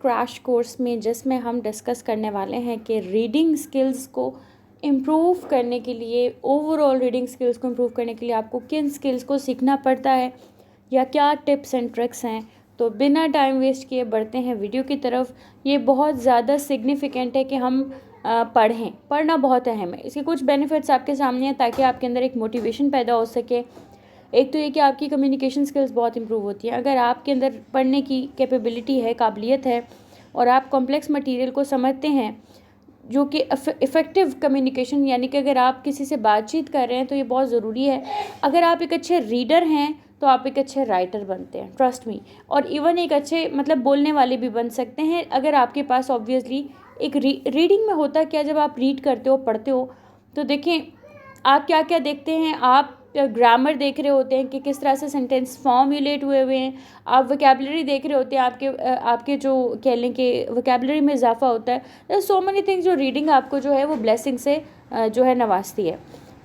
Crash course में जिसमें हम डिस्कस करने वाले हैं कि रीडिंग स्किल्स को इम्प्रूव करने के लिए, ओवरऑल रीडिंग स्किल्स को इम्प्रूव करने के लिए आपको किन स्किल्स को सीखना पड़ता है या क्या टिप्स एंड ट्रिक्स हैं। तो बिना टाइम वेस्ट किए बढ़ते हैं वीडियो की तरफ। ये बहुत ज़्यादा सिग्निफिकेंट है कि हम पढ़ें, पढ़ना बहुत अहम है। इसके कुछ बेनिफिट्स आपके सामने हैं ताकि आपके अंदर एक मोटिवेशन पैदा हो सके। एक तो ये कि आपकी कम्युनिकेशन स्किल्स बहुत इंप्रूव होती हैं। अगर आपके अंदर पढ़ने की कैपेबिलिटी है, काबिलियत है और आप कॉम्प्लेक्स मटेरियल को समझते हैं, जो कि इफ़ेक्टिव कम्युनिकेशन, यानी कि अगर आप किसी से बातचीत कर रहे हैं तो ये बहुत ज़रूरी है। अगर आप एक अच्छे रीडर हैं तो आप एक अच्छे राइटर बनते हैं, ट्रस्ट मी। और इवन एक अच्छे बोलने वाले भी बन सकते हैं अगर आपके पास ऑब्वियसली एक रीडिंग में होता क्या, जब आप रीड करते हो, पढ़ते हो, तो देखें आप क्या क्या देखते हैं। आप ग्रामर देख रहे होते हैं कि किस तरह से सेंटेंस फॉर्मुलेट हुए हुए हैं। आप वोकैबुलरी देख रहे होते हैं, आपके जो कह लें कि वोकैबुलरी में इजाफा होता है। सो मेनी थिंग्स जो रीडिंग आपको जो है वो ब्लेसिंग से जो है नवाजती है।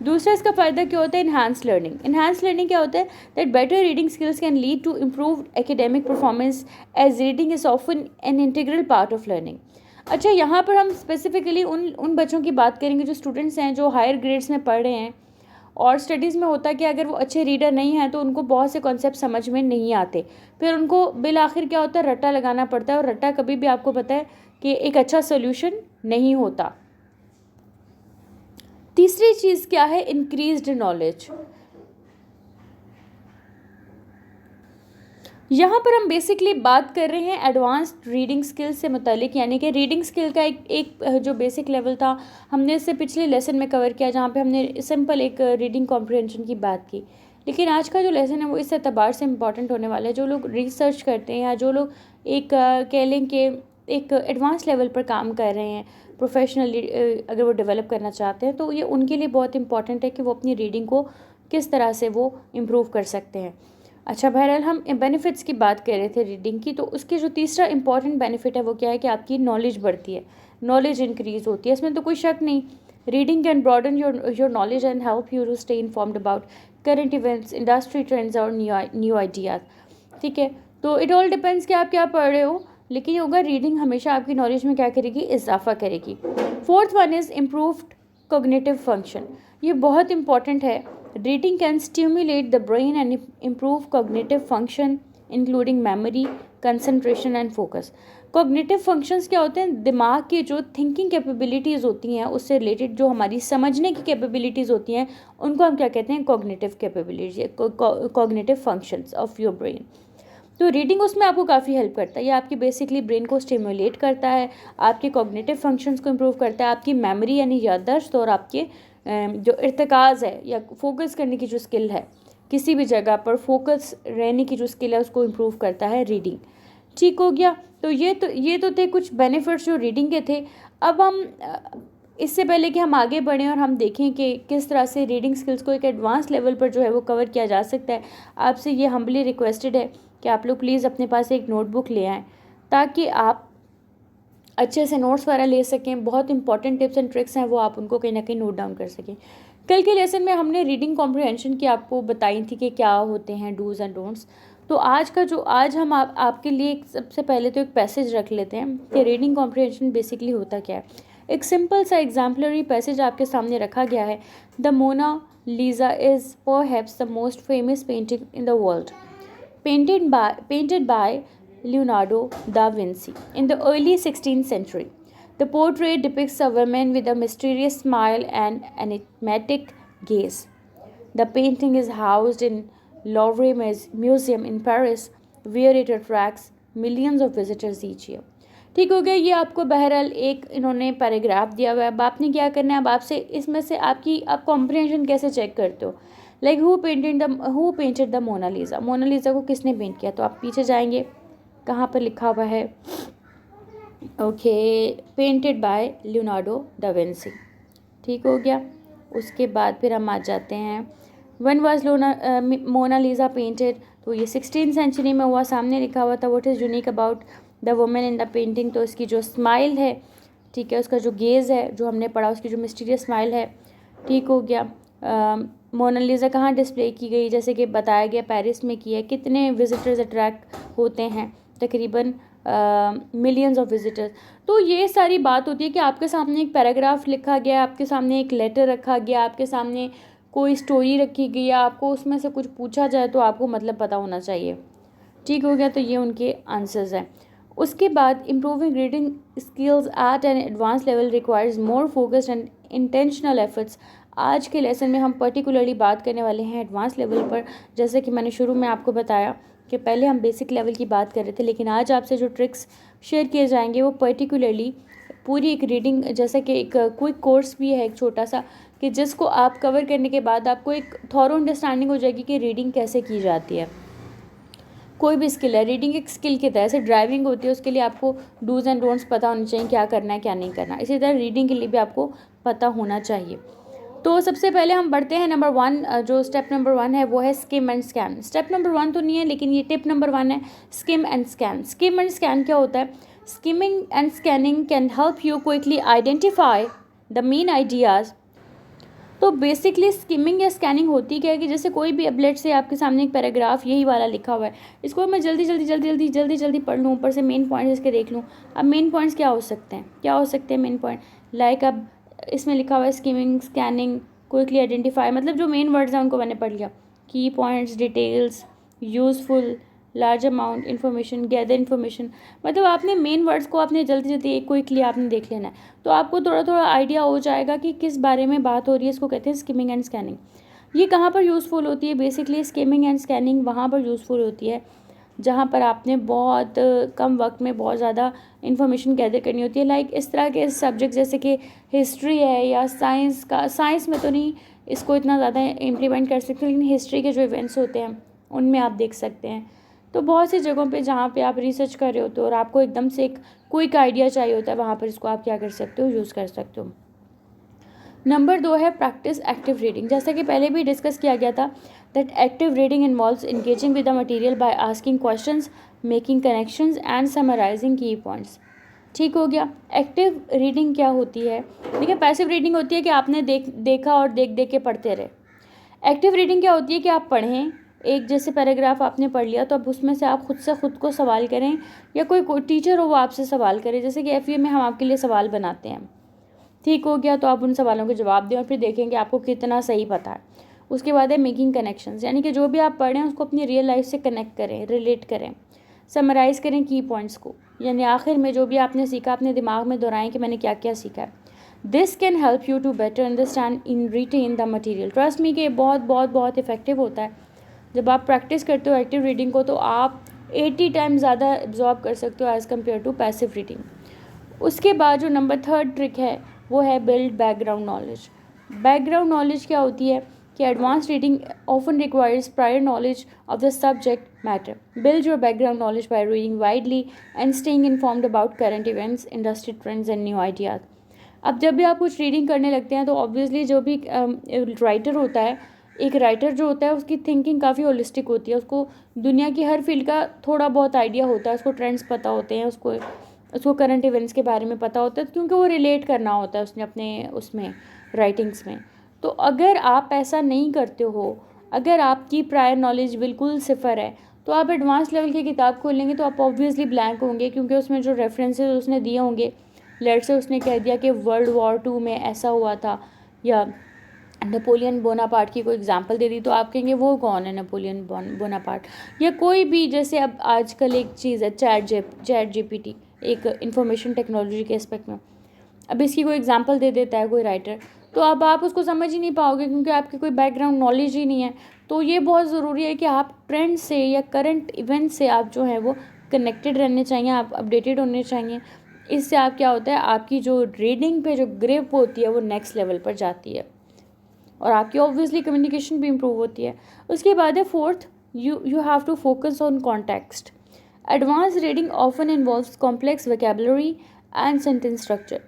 दूसरा इसका फ़ायदा क्या होता है, इन्हांस लर्निंग। इन्हांस लर्निंग क्या होता है, that better reading skills can lead to improve academic performance as reading is often an integral part of learning. अच्छा, यहाँ पर हम स्पेसिफिकली उन बच्चों की बात करेंगे जो स्टूडेंट्स हैं, जो हायर ग्रेड्स में पढ़ रहे हैं। और स्टडीज़ में होता है कि अगर वो अच्छे रीडर नहीं हैं तो उनको बहुत से कॉन्सेप्ट समझ में नहीं आते, फिर उनको बिल आखिर क्या होता है, रट्टा लगाना पड़ता है। और रट्टा कभी भी आपको पता है कि एक अच्छा सोल्यूशन नहीं होता। तीसरी चीज़ क्या है, इंक्रीज्ड नॉलेज। यहाँ पर हम बेसिकली बात कर रहे हैं एडवांस्ड रीडिंग स्किल्स से मुतालिक, यानी कि रीडिंग स्किल का एक जो बेसिक लेवल था हमने इससे पिछले लेसन में कवर किया, जहाँ पे हमने सिंपल एक रीडिंग कॉम्प्रिहेंशन की बात की। लेकिन आज का जो लेसन है वो इस एतबार से इम्पॉर्टेंट होने वाला है। जो लोग रिसर्च करते हैं या जो लोग एक कह लें कि एक एडवांस लेवल पर काम कर रहे हैं प्रोफेशनली, अगर वो डेवलप करना चाहते हैं, तो ये उनके लिए बहुत इंपॉर्टेंट है कि वो अपनी रीडिंग को किस तरह से वो इम्प्रूव कर सकते हैं। अच्छा, बहरहाल हम बेनिफिट्स की बात कर रहे थे रीडिंग की, तो उसकी जो तीसरा इंपॉर्टेंट बेनिफिट है वो क्या है कि आपकी नॉलेज बढ़ती है, नॉलेज इंक्रीज़ होती है। इसमें तो कोई शक नहीं। Reading can broaden your knowledge and help you to stay informed about current events, industry trends और न्यू आइडियाज़। ठीक है, तो इट ऑल डिपेंड्स कि आप क्या पढ़ रहे हो, लेकिन होगा रीडिंग हमेशा आपकी नॉलेज में क्या करेगी, इजाफा करेगी। Fourth one is improved cognitive function. ये बहुत इंपॉर्टेंट है। Reading can stimulate the brain and improve cognitive function including memory, concentration and focus. Cognitive functions क्या होते हैं, दिमाग की जो थिंकिंग कैपेबिलिटीज़ होती हैं उससे रिलेटेड जो हमारी समझने की कैपेबिलिटीज़ होती हैं उनको हम क्या कहते हैं, cognitive capability, cognitive functions of your brain. तो रीडिंग उसमें आपको काफ़ी हेल्प करता है। ये आपकी बेसिकली ब्रेन को स्टिमुलेट करता है, आपके कॉग्निटिव फंक्शंस को इम्प्रूव करता है, आपकी मेमोरी यानी याददाश्त और आपके जो इर्तिकाज़ है या फोकस करने की जो स्किल है, किसी भी जगह पर फोकस रहने की जो स्किल है उसको इम्प्रूव करता है रीडिंग। ठीक हो गया। तो ये तो थे कुछ बेनिफिट्स जो रीडिंग के थे। अब हम इससे पहले कि हम आगे बढ़ें और हम देखें कि किस तरह से रीडिंग स्किल्स को एक एडवांस लेवल पर जो है वो कवर किया जा सकता है, आपसे ये हम्बली रिक्वेस्टेड है कि आप लोग प्लीज़ अपने पास एक नोटबुक ले आएँ ताकि आप अच्छे से नोट्स वगैरह ले सकें। बहुत इंपॉर्टेंट टिप्स एंड ट्रिक्स हैं वो आप उनको कहीं ना कहीं नोट डाउन कर सकें। कल के लेसन में हमने रीडिंग कॉम्प्रिहेंशन की आपको बताई थी कि क्या होते हैं डूज़ एंड डोंट्स। तो आज हम आपके लिए सबसे पहले तो एक पैसेज रख लेते हैं कि रीडिंग कॉम्प्रिहेंशन बेसिकली होता क्या है। एक सिंपल सा एग्जाम्पलरी पैसेज आपके सामने रखा गया है। The Mona Lisa is perhaps the most famous painting in the world, painted by Leonardo da Vinci in the early 16th century. The portrait depicts a woman with a mysterious smile and enigmatic gaze. The painting is housed in Louvre Museum in Paris, where it attracts millions of visitors each year. ठीक हो गया। ये आपको बहरहाल एक इन्होंने paragraph दिया हुआ है। अब आपने क्या करना है, अब आपसे इसमें से आप कॉम्प्रिहेंशन कैसे चेक करते हो, like who painted the Mona Lisa, Mona Lisa को किसने पेंट किया। तो आप पीछे जाएंगे, कहाँ पर लिखा हुआ है, okay, painted bye Leonardo da Vinci. ठीक हो गया। उसके बाद फिर हम आ जाते हैं, व्हेन वाज मोनालिसा पेंटेड, तो ये 16th सेंचुरी में हुआ, सामने लिखा हुआ था what is unique about the women in the painting. तो इसकी जो स्माइल है, ठीक है, उसका जो गेज़ है जो हमने पढ़ा, उसकी जो मिस्टीरियस स्माइल है। ठीक हो गया। मोनालिसा कहाँ डिस्प्ले की गई, जैसे कि बताया गया पेरिस में की है। कितने विजिटर्स अट्रैक्ट होते हैं, तकरीबन मिलियंस ऑफ विजिटर्स। तो ये सारी बात होती है कि आपके सामने एक पैराग्राफ लिखा गया, आपके सामने एक लेटर रखा गया, आपके सामने कोई स्टोरी रखी गई है, आपको उसमें से कुछ पूछा जाए तो आपको मतलब पता होना चाहिए। ठीक हो गया, तो ये उनके आंसर्स हैं। उसके बाद improving reading skills at an advance level requires more focused and intentional efforts. आज के लेसन में हम पर्टिकुलरली बात करने वाले हैं एडवांस लेवल पर। जैसे कि मैंने शुरू में आपको बताया कि पहले हम बेसिक लेवल की बात कर रहे थे, लेकिन आज आपसे जो ट्रिक्स शेयर किए जाएंगे वो पर्टिकुलरली पूरी एक रीडिंग, जैसे कि एक क्विक कोर्स भी है एक छोटा सा, कि जिसको आप कवर करने के बाद आपको एक थॉरो अंडरस्टैंडिंग हो जाएगी कि रीडिंग कैसे की जाती है। कोई भी स्किल है, रीडिंग एक स्किल की तरह से ड्राइविंग होती है, उसके लिए आपको डूज एंड डोंट्स पता होने चाहिए, क्या करना है क्या नहीं करना। इसी तरह रीडिंग के लिए भी आपको पता होना चाहिए। तो सबसे पहले हम बढ़ते हैं नंबर 1, जो स्टेप नंबर 1 है वो है scheme and scan. Step number 1 तो नहीं है, लेकिन ये टिप नंबर 1 है, scheme and scan. Scheme and scan क्या होता है? Skimming and scanning can help you quickly identify the main ideas. तो बेसिकली स्किमिंग या स्कैनिंग होती क्या है कि जैसे कोई भी अपलेट से आपके सामने एक पैराग्राफ यही वाला लिखा हुआ है, इसको मैं जल्दी पढ़ लूँ, ऊपर से मेन पॉइंट्स इसके देख लूँ। अब मेन पॉइंट्स क्या हो सकते हैं? मेन पॉइंट लाइक अब इसमें लिखा हुआ है स्किमिंग, स्कैनिंग, क्विकली आइडेंटिफाई, मतलब जो मेन वर्ड्स हैं उनको मैंने पढ़ लिया। की points, details, useful, large amount information, gather information, मतलब आपने मेन वर्ड्स को आपने जल्दी एक क्विकली आपने देख लेना है, तो आपको थोड़ा आइडिया हो जाएगा कि किस बारे में बात हो रही है। इसको कहते हैं स्किमिंग एंड स्कैनिंग। ये कहाँ पर यूज़फुल होती है? बेसिकली स्किमिंग एंड स्कैनिंग वहाँ पर यूज़फुल होती है जहाँ पर आपने बहुत कम वक्त में बहुत ज़्यादा इन्फॉर्मेशन गैदर करनी होती है। लाइक इस तरह के सब्जेक्ट जैसे कि हिस्ट्री है या साइंस में तो नहीं इसको इतना ज़्यादा इम्प्लीमेंट कर सकते, लेकिन हिस्ट्री के जो इवेंट्स होते हैं उनमें आप देख सकते हैं। तो बहुत सी जगहों पे जहाँ पे आप रिसर्च कर रहे होते हो और आपको एकदम से एक क्विक आइडिया चाहिए होता है, वहाँ पर इसको आप क्या कर सकते हो? यूज़ कर सकते हो। नंबर 2 है प्रैक्टिस एक्टिव रीडिंग। जैसा कि पहले भी डिस्कस किया गया था that active reading involves engaging with the material by asking questions, making connections and summarizing key points. ठीक हो गया। एक्टिव रीडिंग क्या होती है? देखिए, पैसिव रीडिंग होती है कि आपने देखा और देख के पढ़ते रहे। एक्टिव रीडिंग क्या होती है कि आप पढ़ें, एक जैसे पैराग्राफ आपने पढ़ लिया तो अब उसमें से आप खुद को सवाल करें, या कोई टीचर हो वो आपसे सवाल करे, जैसे कि FA में हम आपके लिए सवाल बनाते हैं। ठीक हो गया, तो आप उन सवालों के जवाब दें और फिर देखेंगे आपको कितना सही पता है। उसके बाद है मेकिंग कनेक्शंस, यानी कि जो भी आप पढ़ें उसको अपनी रियल लाइफ से कनेक्ट करें, रिलेट करें, समराइज करें की पॉइंट्स को, यानी आखिर में जो भी आपने सीखा अपने दिमाग में दोहराएं कि मैंने क्या क्या सीखा है। This can help you to better understand in retain the material. Trust me कि बहुत इफेक्टिव होता है। जब आप प्रैक्टिस करते हो एक्टिव रीडिंग को तो आप 80 टाइम ज़्यादा एब्जॉर्ब कर सकते हो as compare to passive reading. उसके बाद जो नंबर 3 ट्रिक है वो है build background knowledge. Background knowledge क्या होती है कि advance reading often requires prior knowledge of the subject matter. Build your background knowledge by reading widely and staying informed about current events, industry trends and new ideas. अब जब भी आप कुछ reading करने लगते हैं तो ऑब्वियसली जो भी राइटर होता है, एक राइटर जो होता है उसकी थिंकिंग काफ़ी होलिस्टिक होती है, उसको दुनिया की हर फील्ड का थोड़ा बहुत आइडिया होता है, उसको ट्रेंड्स पता होते हैं, उसको करंट इवेंट्स के बारे में पता होता है, क्योंकि वो रिलेट करना होता है उसने अपने उसमें राइटिंग्स में। तो अगर आप ऐसा नहीं करते हो, अगर आपकी प्रायर नॉलेज बिल्कुल सिफर है, तो आप एडवांस लेवल की किताब खोलेंगे तो आप ऑब्वियसली ब्लैंक होंगे, क्योंकि उसमें जो रेफरेंसेस उसने दिए होंगे, लेट से उसने कह दिया कि वर्ल्ड वॉर 2 में ऐसा हुआ था, या नेपोलियन बोनापार्ट की कोई एग्जांपल दे दी, तो आप कहेंगे वो कौन है नेपोलियन बोनापार्ट, या कोई भी, जैसे अब आजकल एक चीज़ है चैट GPT, एक इंफॉर्मेशन टेक्नोलॉजी के एस्पेक्ट में, अब इसकी कोई एग्जांपल दे देता है कोई राइटर, तो अब आप उसको समझ ही नहीं पाओगे क्योंकि आपकी कोई बैकग्राउंड नॉलेज ही नहीं है। तो ये बहुत ज़रूरी है कि आप ट्रेंड से या करंट इवेंट से आप जो है वो कनेक्टेड रहने चाहिए, आप अपडेटेड होने चाहिए। इससे आप क्या होता है, आपकी जो रीडिंग पे जो ग्रिप होती है वो नेक्स्ट लेवल पर जाती है और आपकी ऑब्वियसली कम्युनिकेशन भी इम्प्रूव होती है। उसके बाद है 4th, you have to focus on context. Advance reading often involves complex vocabulary and sentence structure.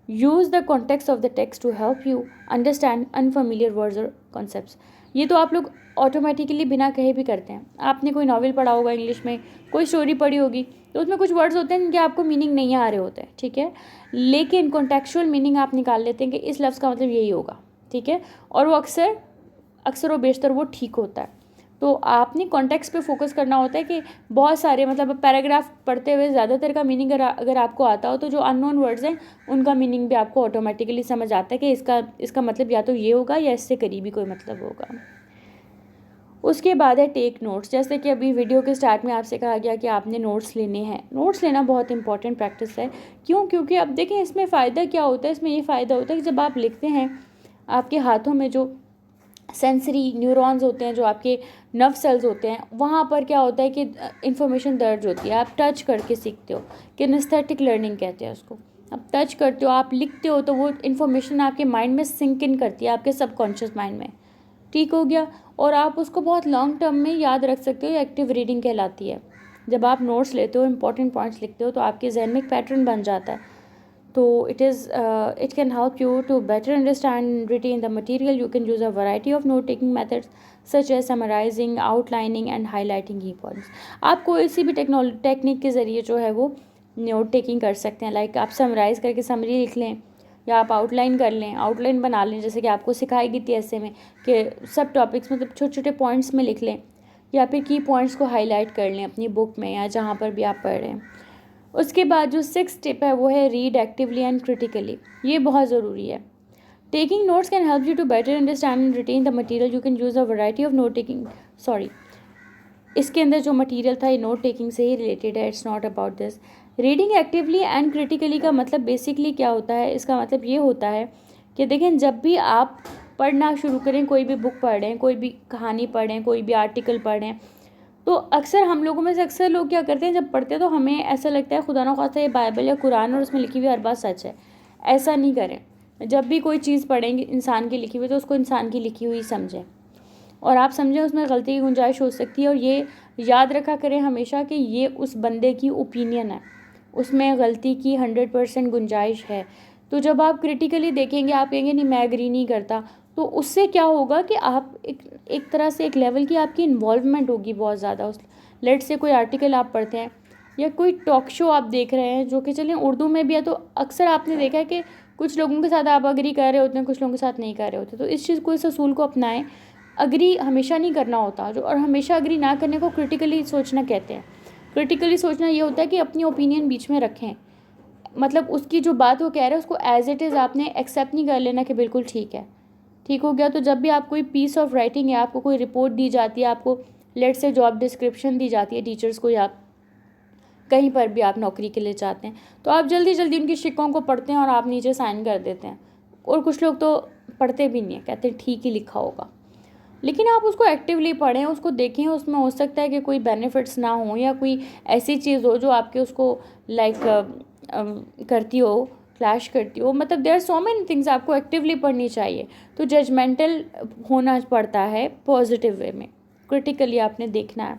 Use the context of the text to help you understand unfamiliar words और concepts. ये तो आप लोग ऑटोमेटिकली बिना कहे भी करते हैं। आपने कोई नॉवल पढ़ा होगा इंग्लिश में, कोई स्टोरी पढ़ी होगी, तो उसमें कुछ वर्ड्स होते हैं जिनके आपको मीनिंग नहीं आ रहे होते हैं, ठीक है, लेकिन कॉन्टेक्चुअल मीनिंग आप निकाल लेते हैं कि इस लफ्ज़ का मतलब यही होगा, ठीक है, और वो अक्सर और बेशतर वो ठीक होता है। तो आपने कॉन्टेक्स्ट पे फोकस करना होता है कि बहुत सारे मतलब पैराग्राफ पढ़ते हुए ज़्यादातर का मीनिंग अगर आपको आता हो तो जो अननोन वर्ड्स हैं उनका मीनिंग भी आपको ऑटोमेटिकली समझ आता है कि इसका मतलब या तो ये होगा या इससे करीबी कोई मतलब होगा। उसके बाद है टेक नोट्स। जैसे कि अभी वीडियो के स्टार्ट में आपसे कहा गया कि आपने नोट्स लेने हैं। नोट्स लेना बहुत इंपॉर्टेंट प्रैक्टिस है। क्यों? क्योंकि अब देखें इसमें फ़ायदा क्या होता है। इसमें ये फ़ायदा होता है कि जब आप लिखते हैं आपके हाथों में जो सेंसरी न्यूरॉन्स होते हैं, जो आपके नर्व सेल्स होते हैं, वहाँ पर क्या होता है कि इन्फॉर्मेशन दर्ज होती है। आप टच करके सीखते हो, किनेस्थेटिक लर्निंग कहते हैं उसको। आप टच करते हो, आप लिखते हो, तो वो इन्फॉर्मेशन आपके माइंड में सिंक इन करती है, आपके सबकॉन्शियस माइंड में। ठीक हो गया। और आप उसको बहुत लॉन्ग टर्म में याद रख सकते हो। एक्टिव रीडिंग कहलाती है। जब आप नोट्स लेते हो, इंपॉर्टेंट पॉइंट्स लिखते हो, तो आपके जहन में एक पैटर्न बन जाता है। तो it can help you to better understand and retain the material. You can use a variety of note taking methods such as summarizing, outlining and highlighting key points. आप कोई सी भी टेक्निक के ज़रिए जो है वो नोट टेकिंग कर सकते हैं। लाइक आप समराइज़ करके समरी लिख लें, या आप आउटलाइन कर लें, आउटलाइन बना लें, जैसे कि आपको सिखाई गई थी ऐसे में कि सब टॉपिक्स मतलब छोटे छोटे पॉइंट्स में लिख लें, या फिर की पॉइंट्स को हाईलाइट कर लें अपनी बुक में या जहाँ पर भी आप पढ़ रहे हैं। उसके बाद जो 6th टिप है वो है रीड एक्टिवली एंड क्रिटिकली। ये बहुत ज़रूरी है। Taking notes can help you to better understand and retain the material. You can use a variety of note taking. इसके अंदर जो मटेरियल था ये नोट टेकिंग से ही रिलेटेड है। It's not about this. Reading actively and critically का मतलब बेसिकली क्या होता है? इसका मतलब ये होता है कि देखें, जब भी आप पढ़ना शुरू करें, कोई भी बुक पढ़ रहे हैं, कोई भी कहानी पढ़ रहे हैं, कोई भी आर्टिकल पढ़ रहे हैं, तो अक्सर हम लोगों में से अक्सर लोग क्या करते हैं, जब पढ़ते हैं तो हमें ऐसा लगता है खुदा न खास्ता ये बाइबल या कुरान और उसमें लिखी हुई हर बात सच है। ऐसा नहीं करें। जब भी कोई चीज़ पढ़ेंगे इंसान की लिखी हुई, तो उसको इंसान की लिखी हुई समझें, और आप समझें उसमें गलती की गुंजाइश हो सकती है। और ये याद रखा करें हमेशा कि ये उस बंदे की ओपिनियन है, उसमें गलती की 100% गुंजाइश है। तो जब आप क्रिटिकली देखेंगे, आप कहेंगे नहीं मैं एग्री नहीं करता, तो उससे क्या होगा कि आप एक तरह से एक लेवल की आपकी इन्वॉल्वमेंट होगी बहुत ज़्यादा। उस लेट से कोई आर्टिकल आप पढ़ते हैं या कोई टॉक शो आप देख रहे हैं, जो कि चलें उर्दू में भी है, तो अक्सर आपने देखा है कि कुछ लोगों के साथ आप अग्री कर रहे होते हैं, कुछ लोगों के साथ नहीं कर रहे होते। तो इस चीज़ को, इस असूल को अपनाएं। अग्री हमेशा नहीं करना होता, जो और हमेशा अग्री ना करने को क्रिटिकली सोचना कहते हैं। क्रिटिकली सोचना ये होता है कि अपनी ओपिनियन बीच में रखें, मतलब उसकी जो बात वो कह रहा है उसको एज इट इज़ आपने एक्सेप्ट नहीं कर लेना कि बिल्कुल ठीक है। ठीक हो गया। तो जब भी आप कोई पीस ऑफ राइटिंग या आपको कोई रिपोर्ट दी जाती है, आपको लेट से जॉब डिस्क्रिप्शन दी जाती है टीचर्स को, या कहीं पर भी आप नौकरी के लिए चाहते हैं, तो आप जल्दी जल्दी उनकी शिकों को पढ़ते हैं और आप नीचे साइन कर देते हैं। और कुछ लोग तो पढ़ते भी नहीं है, कहते हैं ठीक ही लिखा होगा। लेकिन आप उसको एक्टिवली पढ़ें, उसको देखें। उसमें हो सकता है कि कोई बेनिफिट्स ना हो, या कोई ऐसी चीज़ हो जो आपके उसको लाइक करती हो, क्लैश करती हो। मतलब there are so many things आपको एक्टिवली पढ़नी चाहिए। तो जजमेंटल होना पड़ता है पॉजिटिव वे में, क्रिटिकली आपने देखना है।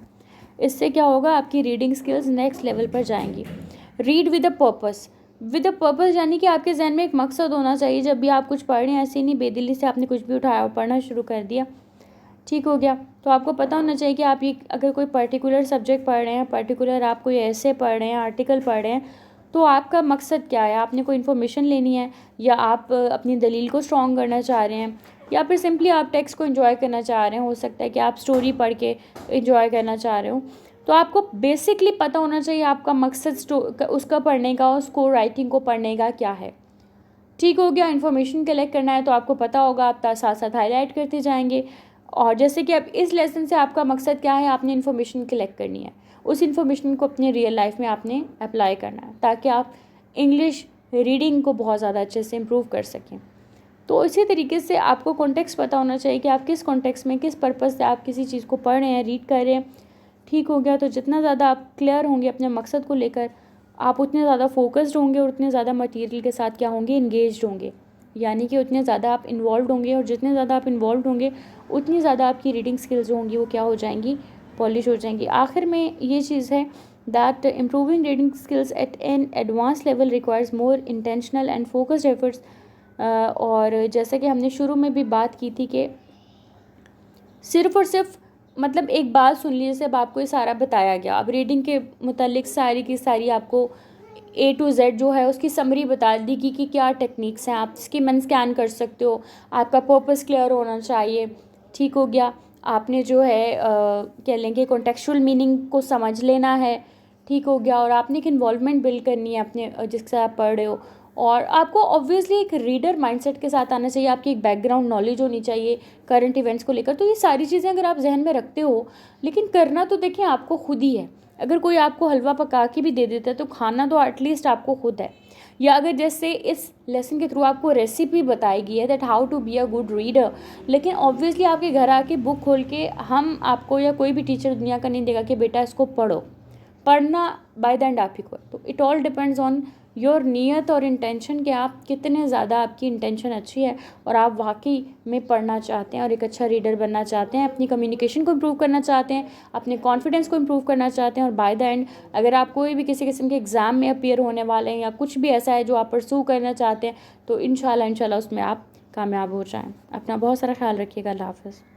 इससे क्या होगा, आपकी रीडिंग स्किल्स नेक्स्ट लेवल पर जाएंगी। Read with a purpose. With a purpose यानी कि आपके जहन में एक मकसद होना चाहिए। जब भी आप कुछ पढ़ रहे हैं, ऐसे नहीं बेदिली से आपने कुछ भी उठाया और पढ़ना शुरू कर दिया। ठीक हो गया। तो आपको पता होना चाहिए कि आप ये अगर कोई पर्टिकुलर सब्जेक्ट पढ़ रहे हैं, पर्टिकुलर आप कोई ऐसे पढ़ रहे हैं, आर्टिकल पढ़ रहे हैं, तो आपका मकसद क्या है? आपने कोई इन्फॉर्मेशन लेनी है, या आप अपनी दलील को स्ट्रॉन्ग करना चाह रहे हैं, या फिर सिंपली आप टेक्स्ट को एंजॉय करना चाह रहे हैं। हो सकता है कि आप स्टोरी पढ़ के एंजॉय करना चाह रहे हो। तो आपको बेसिकली पता होना चाहिए आपका मकसद उसका पढ़ने का, उसको राइटिंग को पढ़ने का क्या है। ठीक हो गया। इन्फॉर्मेशन कलेक्ट करना है तो आपको पता होगा, आप साथ साथ हाईलाइट करते जाएंगे। और जैसे कि अब इस लेसन से आपका मकसद क्या है, आपने इन्फॉर्मेशन कलेक्ट करनी है, उस इन्फॉर्मेशन को अपने रियल लाइफ में आपने अप्लाई करना है, ताकि आप इंग्लिश रीडिंग को बहुत ज़्यादा अच्छे से इम्प्रूव कर सकें। तो इसी तरीके से आपको कॉन्टेक्स्ट पता होना चाहिए कि आप किस कॉन्टेक्स्ट में, किस पर्पज़ से आप किसी चीज़ को पढ़ रहे हैं, रीड कर रहे हैं। ठीक हो गया। तो जितना ज़्यादा आप क्लियर होंगे अपने मकसद को लेकर, आप उतने ज़्यादा फोकस्ड होंगे और उतने ज़्यादा मटेरियल के साथ क्या होंगे, इंगेज्ड होंगे। यानी कि उतने ज़्यादा आप इन्वॉल्व होंगे, और जितने ज़्यादा आप इन्वॉल्व होंगे उतनी ज़्यादा आपकी रीडिंग स्किल्स जो होंगी वो क्या हो जाएंगी, पॉलिश हो जाएंगी। आखिर में ये चीज़ है that improving reading skills at an advance level requires more intentional and focused efforts. और जैसा कि हमने शुरू में भी बात की थी कि सिर्फ़ और सिर्फ मतलब एक बात सुन लीजिए, अब आपको ये सारा बताया गया, अब रीडिंग के मुतालिक सारी की सारी आपको A to Z जो है उसकी समरी बता दी कि क्या टेक्निक्स हैं, आप इसकी मन स्कैन कर सकते हो। आपका पर्पस क्लियर होना चाहिए। ठीक हो गया। आपने जो है कह लेंगे कॉन्टेक्चुअल मीनिंग को समझ लेना है, ठीक हो गया। और आपने एक इन्वॉल्वमेंट बिल्ड करनी है अपने जिससे आप पढ़ रहे हो। और आपको ऑब्वियसली एक रीडर माइंडसेट के साथ आना चाहिए, आपकी एक बैकग्राउंड नॉलेज होनी चाहिए करंट इवेंट्स को लेकर। तो ये सारी चीज़ें अगर आप जहन में रखते हो, लेकिन करना तो देखिए आपको खुद ही है। अगर कोई आपको हलवा पका के भी दे देता है तो खाना तो एटलीस्ट आपको खुद है। या अगर जैसे इस लेसन के थ्रू आपको रेसिपी बताई गई है that how to be a good reader, लेकिन ऑब्वियसली आपके घर आके बुक खोल के हम आपको या कोई भी टीचर दुनिया का नहीं देगा कि बेटा इसको पढ़ो। पढ़ना बाय द एंड आप ही को। तो it all depends on your नियत और इंटेंशन, कि आप कितने ज़्यादा आपकी इंटेंशन अच्छी है और आप वाकई में पढ़ना चाहते हैं और एक अच्छा रीडर बनना चाहते हैं, अपनी कम्युनिकेशन को इम्प्रूव करना चाहते हैं, अपने कॉन्फिडेंस को इम्प्रूव करना चाहते हैं। और बाय द एंड अगर आप कोई भी किसी किस्म के एग्ज़ाम में अपीयर होने वाले हैं या कुछ भी ऐसा है जो आप परसू करना चाहते हैं, तो इंशाल्लाह उसमें आप कामयाब हो जाएं। अपना बहुत सारा ख्याल रखिएगा। अल्लाह हाफ़िज़।